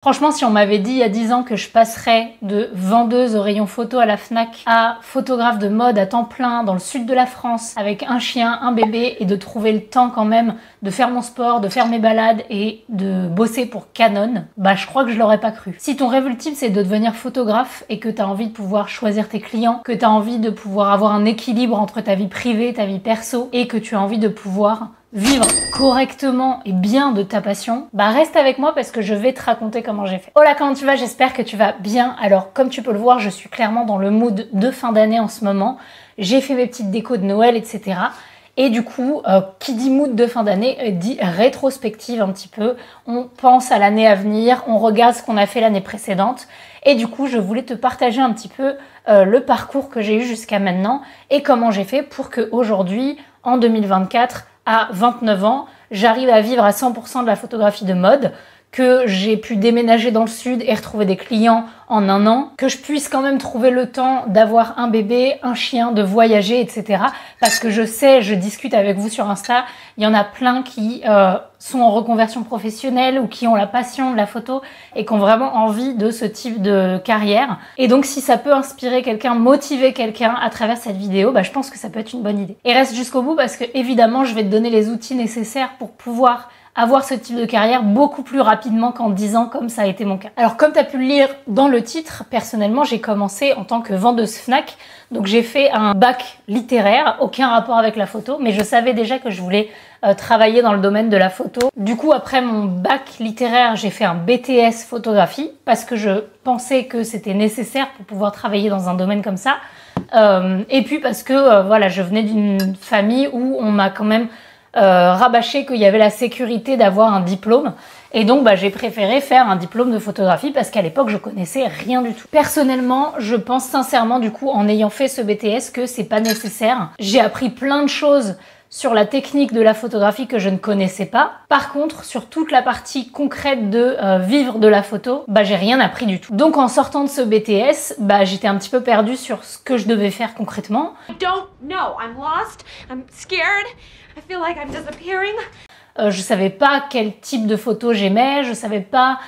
Franchement, si on m'avait dit il y a 10 ans que je passerais de vendeuse au rayon photo à la Fnac à photographe de mode à temps plein dans le sud de la France avec un chien, un bébé et de trouver le temps quand même de faire mon sport, de faire mes balades et de bosser pour Canon, bah je crois que je l'aurais pas cru. Si ton rêve ultime c'est de devenir photographe et que tu as envie de pouvoir choisir tes clients, que tu as envie de pouvoir avoir un équilibre entre ta vie privée, ta vie perso et que tu as envie de pouvoir vivre correctement et bien de ta passion, bah reste avec moi parce que je vais te raconter comment j'ai fait. Hola, comment tu vas? J'espère que tu vas bien. Alors comme tu peux le voir, je suis clairement dans le mood de fin d'année en ce moment. J'ai fait mes petites décos de Noël, etc. Et du coup, qui dit mood de fin d'année, dit rétrospective un petit peu. On pense à l'année à venir, on regarde ce qu'on a fait l'année précédente. Et du coup, je voulais te partager un petit peu le parcours que j'ai eu jusqu'à maintenant et comment j'ai fait pour qu'aujourd'hui, en 2024, à 29 ans, j'arrive à vivre à 100% de la photographie de mode, que j'ai pu déménager dans le sud et retrouver des clients en un an, que je puisse quand même trouver le temps d'avoir un bébé, un chien, de voyager, etc. Parce que je sais, je discute avec vous sur Insta, il y en a plein qui sont en reconversion professionnelle ou qui ont la passion de la photo et qui ont vraiment envie de ce type de carrière. Et donc si ça peut inspirer quelqu'un, motiver quelqu'un à travers cette vidéo, bah, je pense que ça peut être une bonne idée. Et reste jusqu'au bout parce que évidemment, je vais te donner les outils nécessaires pour pouvoir avoir ce type de carrière beaucoup plus rapidement qu'en 10 ans comme ça a été mon cas. Alors comme tu as pu le lire dans le titre, personnellement j'ai commencé en tant que vendeuse Fnac, donc j'ai fait un bac littéraire, aucun rapport avec la photo, mais je savais déjà que je voulais travailler dans le domaine de la photo. Du coup après mon bac littéraire j'ai fait un BTS photographie parce que je pensais que c'était nécessaire pour pouvoir travailler dans un domaine comme ça, et puis parce que voilà, je venais d'une famille où on m'a quand même rabâché qu'il y avait la sécurité d'avoir un diplôme et donc bah, j'ai préféré faire un diplôme de photographie parce qu'à l'époque je connaissais rien du tout. Personnellement je pense sincèrement du coup en ayant fait ce BTS que c'est pas nécessaire. J'ai appris plein de choses sur la technique de la photographie que je ne connaissais pas. Par contre, sur toute la partie concrète de vivre de la photo, bah j'ai rien appris du tout. Donc en sortant de ce BTS, bah j'étais un petit peu perdue sur ce que je devais faire concrètement. I don't know. I'm lost. I'm scared. I feel like I'm disappearing. Je savais pas quel type de photo j'aimais, je savais pas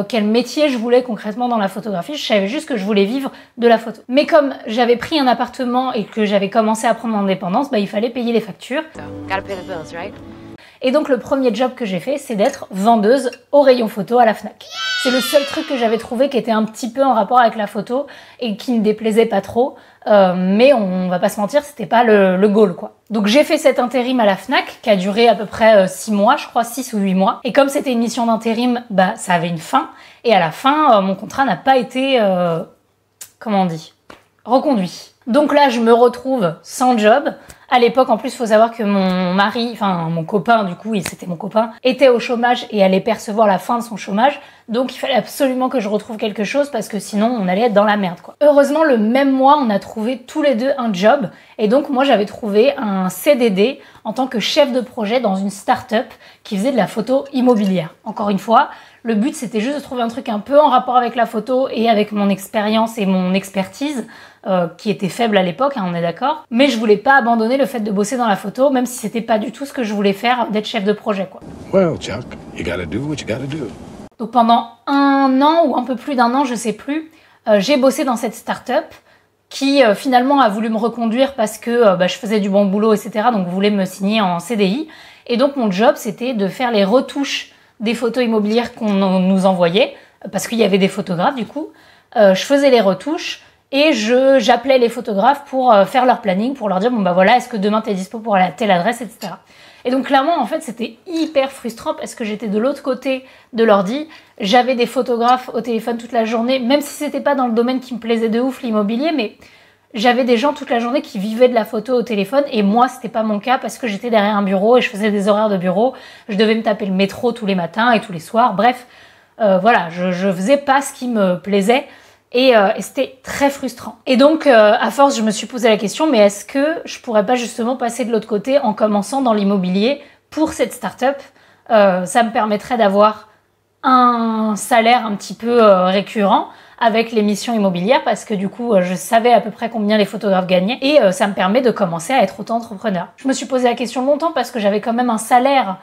quel métier je voulais concrètement dans la photographie, je savais juste que je voulais vivre de la photo. Mais comme j'avais pris un appartement et que j'avais commencé à prendre mon indépendance, bah, il fallait payer les factures. So, gotta pay the bills, right? Et donc le premier job que j'ai fait, c'est d'être vendeuse au rayon photo à la Fnac. C'est le seul truc que j'avais trouvé qui était un petit peu en rapport avec la photo et qui ne déplaisait pas trop. Mais on va pas se mentir, c'était pas le goal quoi. Donc j'ai fait cet intérim à la Fnac qui a duré à peu près 6 mois, je crois 6 ou 8 mois. Et comme c'était une mission d'intérim, bah ça avait une fin. Et à la fin, mon contrat n'a pas été, comment on dit, reconduit. Donc là, je me retrouve sans job. À l'époque, en plus, il faut savoir que mon mari, enfin mon copain, du coup, c'était mon copain, était au chômage et allait percevoir la fin de son chômage. Donc, il fallait absolument que je retrouve quelque chose parce que sinon, on allait être dans la merde, quoi. Heureusement, le même mois, on a trouvé tous les deux un job. Et donc, moi, j'avais trouvé un CDD en tant que chef de projet dans une start-up qui faisait de la photo immobilière. Encore une fois, le but, c'était juste de trouver un truc un peu en rapport avec la photo et avec mon expérience et mon expertise, qui était faible à l'époque, hein, on est d'accord. Mais je voulais pas abandonner le fait de bosser dans la photo, même si c'était pas du tout ce que je voulais faire, d'être chef de projet, quoi. Well, Chuck, you gotta do what you gotta do. Donc pendant un an ou un peu plus d'un an, je sais plus, j'ai bossé dans cette start-up qui finalement a voulu me reconduire parce que je faisais du bon boulot, etc. Donc voulait me signer en CDI. Et donc mon job, c'était de faire les retouches des photos immobilières qu'on nous envoyait, parce qu'il y avait des photographes du coup. Je faisais les retouches et j'appelais les photographes pour faire leur planning, pour leur dire bon bah voilà, est-ce que demain t'es dispo pour aller à telle adresse, etc. Et donc clairement en fait c'était hyper frustrant parce que j'étais de l'autre côté de l'ordi, j'avais des photographes au téléphone toute la journée, même si c'était pas dans le domaine qui me plaisait de ouf, l'immobilier, mais j'avais des gens toute la journée qui vivaient de la photo au téléphone et moi c'était pas mon cas parce que j'étais derrière un bureau et je faisais des horaires de bureau, je devais me taper le métro tous les matins et tous les soirs, bref, voilà, je faisais pas ce qui me plaisait et c'était très frustrant. Et donc à force je me suis posé la question, mais est-ce que je pourrais pas justement passer de l'autre côté en commençant dans l'immobilier pour cette start-up, ça me permettrait d'avoir un salaire un petit peu récurrent avec les missions immobilières parce que du coup je savais à peu près combien les photographes gagnaient et ça me permet de commencer à être auto-entrepreneur. Je me suis posé la question longtemps parce que j'avais quand même un salaire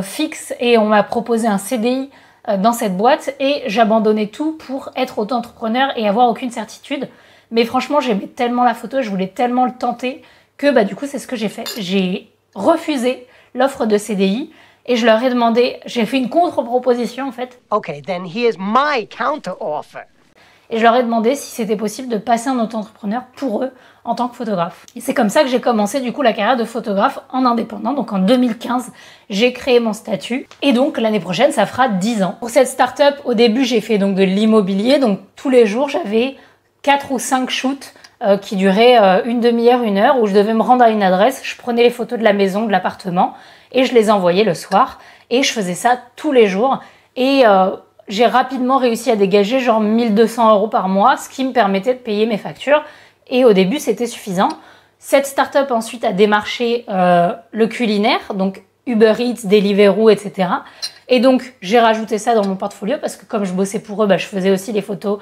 fixe et on m'a proposé un CDI dans cette boîte et j'abandonnais tout pour être auto-entrepreneur et avoir aucune certitude. Mais franchement, j'aimais tellement la photo, je voulais tellement le tenter que bah, du coup, c'est ce que j'ai fait. J'ai refusé l'offre de CDI et je leur ai demandé, j'ai fait une contre-proposition en fait. Okay, then here's my counter-offer. Et je leur ai demandé si c'était possible de passer en auto-entrepreneur pour eux en tant que photographe. Et c'est comme ça que j'ai commencé du coup la carrière de photographe en indépendant. Donc en 2015, j'ai créé mon statut. Et donc l'année prochaine, ça fera 10 ans. Pour cette start-up, au début, j'ai fait donc de l'immobilier. Donc tous les jours, j'avais 4 ou 5 shoots qui duraient une demi-heure, 1 heure, où je devais me rendre à une adresse. Je prenais les photos de la maison, de l'appartement et je les envoyais le soir. Et je faisais ça tous les jours. Et j'ai rapidement réussi à dégager genre 1 200 € par mois, ce qui me permettait de payer mes factures. Et au début, c'était suffisant. Cette start-up ensuite a démarché le culinaire, donc Uber Eats, Deliveroo, etc. Et donc, j'ai rajouté ça dans mon portfolio parce que comme je bossais pour eux, bah, je faisais aussi les photos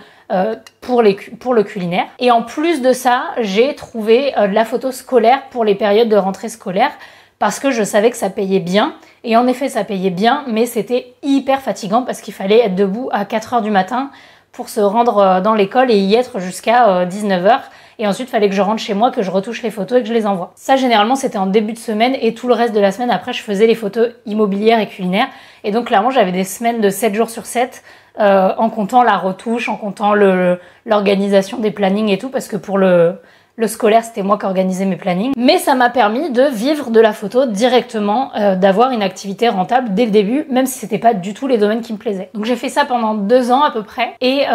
pour le culinaire. Et en plus de ça, j'ai trouvé de la photo scolaire pour les périodes de rentrée scolaire parce que je savais que ça payait bien. Et en effet, ça payait bien, mais c'était hyper fatigant parce qu'il fallait être debout à 4 h du matin pour se rendre dans l'école et y être jusqu'à 19 h. Et ensuite, il fallait que je rentre chez moi, que je retouche les photos et que je les envoie. Ça, généralement, c'était en début de semaine et tout le reste de la semaine, après, je faisais les photos immobilières et culinaires. Et donc, clairement, j'avais des semaines de 7 jours sur 7 en comptant la retouche, en comptant l'organisation des plannings et tout, parce que pour le scolaire, c'était moi qui organisais mes plannings. Mais ça m'a permis de vivre de la photo directement, d'avoir une activité rentable dès le début, même si c'était pas du tout les domaines qui me plaisaient. Donc j'ai fait ça pendant 2 ans à peu près. Et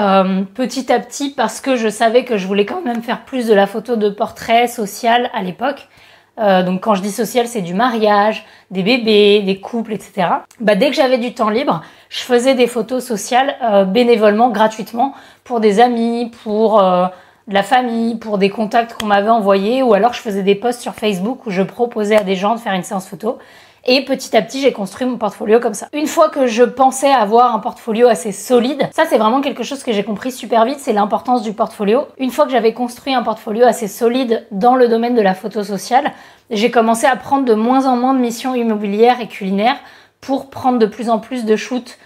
petit à petit, parce que je savais que je voulais quand même faire plus de la photo de portrait social à l'époque, donc quand je dis social, c'est du mariage, des bébés, des couples, etc. Bah, dès que j'avais du temps libre, je faisais des photos sociales bénévolement, gratuitement, pour des amis, pour de la famille, pour des contacts qu'on m'avait envoyés, ou alors je faisais des posts sur Facebook où je proposais à des gens de faire une séance photo. Et petit à petit, j'ai construit mon portfolio comme ça. Une fois que je pensais avoir un portfolio assez solide, ça c'est vraiment quelque chose que j'ai compris super vite, c'est l'importance du portfolio. Une fois que j'avais construit un portfolio assez solide dans le domaine de la photo sociale, j'ai commencé à prendre de moins en moins de missions immobilières et culinaires pour prendre de plus en plus de shoots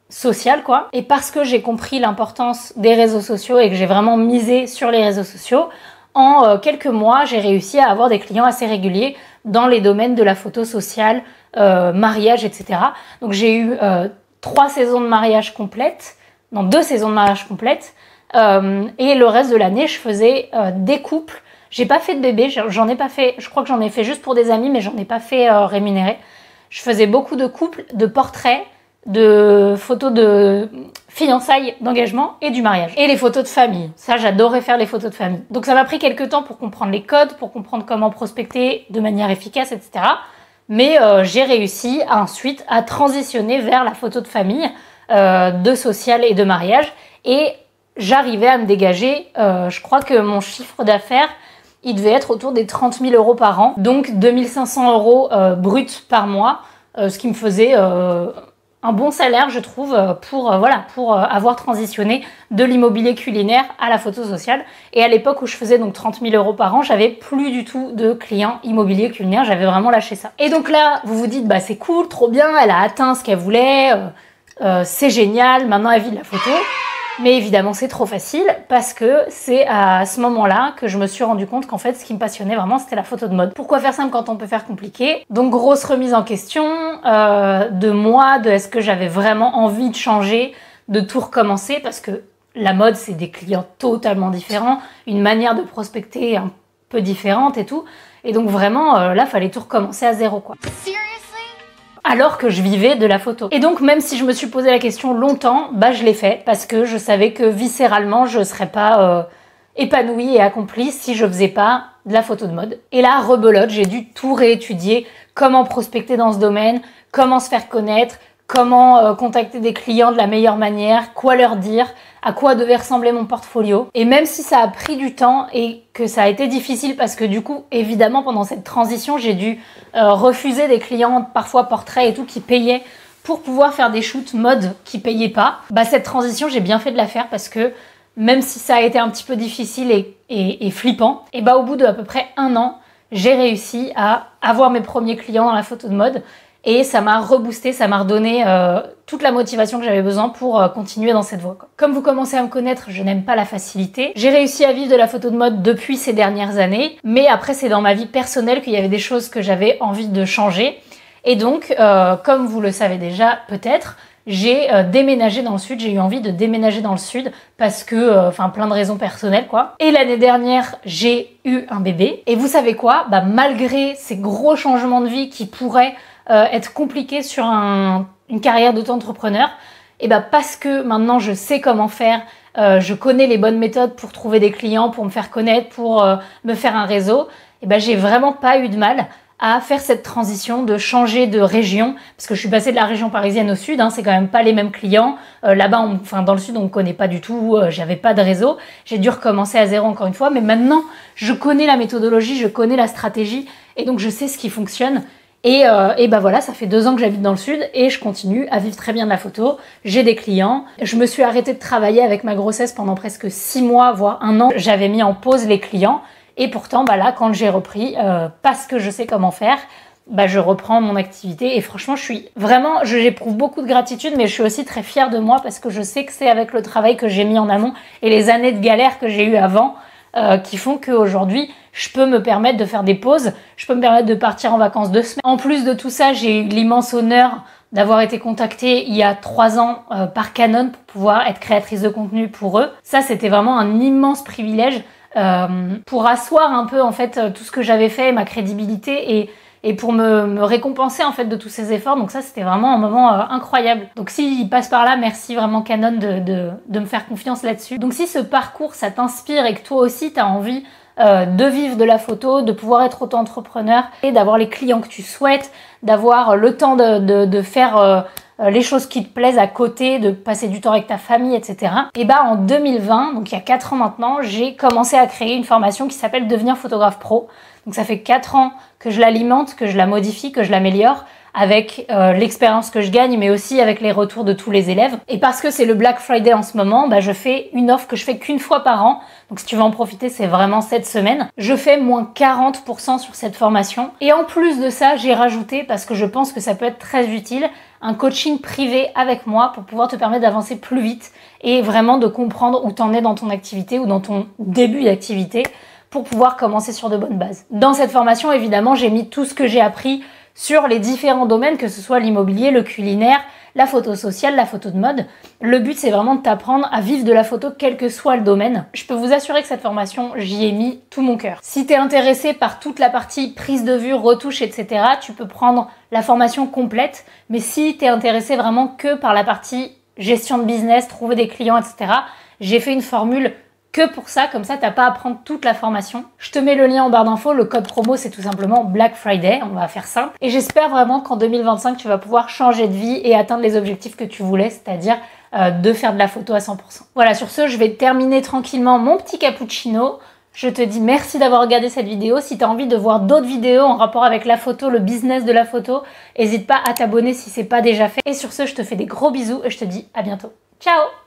social quoi. Et parce que j'ai compris l'importance des réseaux sociaux et que j'ai vraiment misé sur les réseaux sociaux, en quelques mois, j'ai réussi à avoir des clients assez réguliers dans les domaines de la photo sociale, mariage, etc. Donc j'ai eu 3 saisons de mariage complètes, non 2 saisons de mariage complètes, et le reste de l'année, je faisais des couples. J'ai pas fait de bébé, j'en ai pas fait, je crois que j'en ai fait juste pour des amis, mais j'en ai pas fait rémunéré. Je faisais beaucoup de couples, de portraits, de photos de fiançailles, d'engagement et du mariage. Et les photos de famille. Ça, j'adorais faire les photos de famille. Donc ça m'a pris quelques temps pour comprendre les codes, pour comprendre comment prospecter de manière efficace, etc. Mais j'ai réussi ensuite à transitionner vers la photo de famille, de social et de mariage. Et j'arrivais à me dégager, je crois que mon chiffre d'affaires, il devait être autour des 30 000 € par an. Donc 2500 € brut par mois, ce qui me faisait un bon salaire, je trouve, pour avoir transitionné de l'immobilier culinaire à la photo sociale. Et à l'époque où je faisais donc 30 000 € par an, j'avais plus du tout de clients immobiliers culinaires, j'avais vraiment lâché ça. Et donc là, vous vous dites, bah c'est cool, trop bien, elle a atteint ce qu'elle voulait, c'est génial, maintenant elle vit de la photo. Mais évidemment, c'est trop facile parce que c'est à ce moment-là que je me suis rendu compte qu'en fait, ce qui me passionnait vraiment, c'était la photo de mode. Pourquoi faire simple quand on peut faire compliqué? Donc, grosse remise en question de moi, de est-ce que j'avais vraiment envie de changer, de tout recommencer parce que la mode, c'est des clients totalement différents, une manière de prospecter un peu différente et tout. Et donc, vraiment, là, fallait tout recommencer à zéro, quoi. Alors que je vivais de la photo. Et donc même si je me suis posé la question longtemps, bah je l'ai fait parce que je savais que viscéralement je serais pas épanouie et accomplie si je faisais pas de la photo de mode. Et là, rebelote, j'ai dû tout réétudier, comment prospecter dans ce domaine, comment se faire connaître, comment contacter des clients de la meilleure manière, quoi leur dire, à quoi devait ressembler mon portfolio. Et même si ça a pris du temps et que ça a été difficile parce que du coup, évidemment, pendant cette transition, j'ai dû refuser des clients, parfois portraits et tout, qui payaient pour pouvoir faire des shoots mode qui payaient pas. Bah, cette transition, j'ai bien fait de la faire parce que même si ça a été un petit peu difficile et flippant, et bah, au bout de à peu près 1 an, j'ai réussi à avoir mes premiers clients dans la photo de mode. Et ça m'a reboosté, ça m'a redonné toute la motivation que j'avais besoin pour continuer dans cette voie, quoi. Comme vous commencez à me connaître, je n'aime pas la facilité. J'ai réussi à vivre de la photo de mode depuis ces dernières années, mais après c'est dans ma vie personnelle qu'il y avait des choses que j'avais envie de changer. Et donc, comme vous le savez déjà peut-être, j'ai déménagé dans le sud, j'ai eu envie de déménager dans le sud parce que, plein de raisons personnelles, quoi. Et l'année dernière, j'ai eu un bébé. Et vous savez quoi? Malgré ces gros changements de vie qui pourraient être compliqués sur une carrière d'auto-entrepreneur, et parce que maintenant je sais comment faire, je connais les bonnes méthodes pour trouver des clients, pour me faire connaître, pour me faire un réseau, j'ai vraiment pas eu de mal à faire cette transition de changer de région, parce que je suis passée de la région parisienne au sud, c'est quand même pas les mêmes clients. Là-bas, dans le sud, on me connaît pas du tout, j'avais pas de réseau. J'ai dû recommencer à zéro encore une fois, mais maintenant, je connais la méthodologie, je connais la stratégie, et donc je sais ce qui fonctionne. Et voilà, ça fait 2 ans que j'habite dans le sud et je continue à vivre très bien de la photo. J'ai des clients. Je me suis arrêtée de travailler avec ma grossesse pendant presque 6 mois, voire 1 an. J'avais mis en pause les clients. Et pourtant, là, quand j'ai repris, parce que je sais comment faire, je reprends mon activité. Et franchement, j'éprouve beaucoup de gratitude, mais je suis aussi très fière de moi parce que je sais que c'est avec le travail que j'ai mis en amont et les années de galère que j'ai eues avant qui font qu'aujourd'hui, je peux me permettre de faire des pauses, je peux me permettre de partir en vacances 2 semaines. En plus de tout ça, j'ai eu l'immense honneur d'avoir été contactée il y a 3 ans par Canon pour pouvoir être créatrice de contenu pour eux. Ça, c'était vraiment un immense privilège pour asseoir un peu en fait tout ce que j'avais fait, ma crédibilité et pour me récompenser en fait de tous ces efforts. Donc ça, c'était vraiment un moment incroyable. Donc s'il passe par là, merci vraiment Canon de me faire confiance là-dessus. Donc si ce parcours, ça t'inspire et que toi aussi, tu as envie de vivre de la photo, de pouvoir être auto-entrepreneur et d'avoir les clients que tu souhaites, d'avoir le temps de faire les choses qui te plaisent à côté, de passer du temps avec ta famille, etc. Et en 2020, donc il y a 4 ans maintenant, j'ai commencé à créer une formation qui s'appelle Devenir photographe pro. Donc ça fait 4 ans que je l'alimente, que je la modifie, que je l'améliore avec l'expérience que je gagne, mais aussi avec les retours de tous les élèves. Et parce que c'est le Black Friday en ce moment, je fais une offre que je fais qu'une fois par an. Donc si tu veux en profiter, c'est vraiment cette semaine. Je fais moins 40% sur cette formation. Et en plus de ça, j'ai rajouté, parce que je pense que ça peut être très utile, un coaching privé avec moi pour pouvoir te permettre d'avancer plus vite et vraiment de comprendre où t'en es dans ton activité ou dans ton début d'activité pour pouvoir commencer sur de bonnes bases. Dans cette formation, évidemment, j'ai mis tout ce que j'ai appris sur les différents domaines, que ce soit l'immobilier, le culinaire, la photo sociale, la photo de mode. Le but, c'est vraiment de t'apprendre à vivre de la photo, quel que soit le domaine. Je peux vous assurer que cette formation, j'y ai mis tout mon cœur. Si tu es intéressé par toute la partie prise de vue, retouche, etc., tu peux prendre la formation complète. Mais si tu es intéressé vraiment que par la partie gestion de business, trouver des clients, etc., j'ai fait une formule que pour ça, comme ça t'as pas à prendre toute la formation. Je te mets le lien en barre d'infos, le code promo c'est tout simplement Black Friday, on va faire simple. Et j'espère vraiment qu'en 2025 tu vas pouvoir changer de vie et atteindre les objectifs que tu voulais, c'est-à-dire de faire de la photo à 100%. Voilà, sur ce, je vais terminer tranquillement mon petit cappuccino. Je te dis merci d'avoir regardé cette vidéo. Si tu as envie de voir d'autres vidéos en rapport avec la photo, le business de la photo, n'hésite pas à t'abonner si c'est pas déjà fait. Et sur ce, je te fais des gros bisous et je te dis à bientôt. Ciao!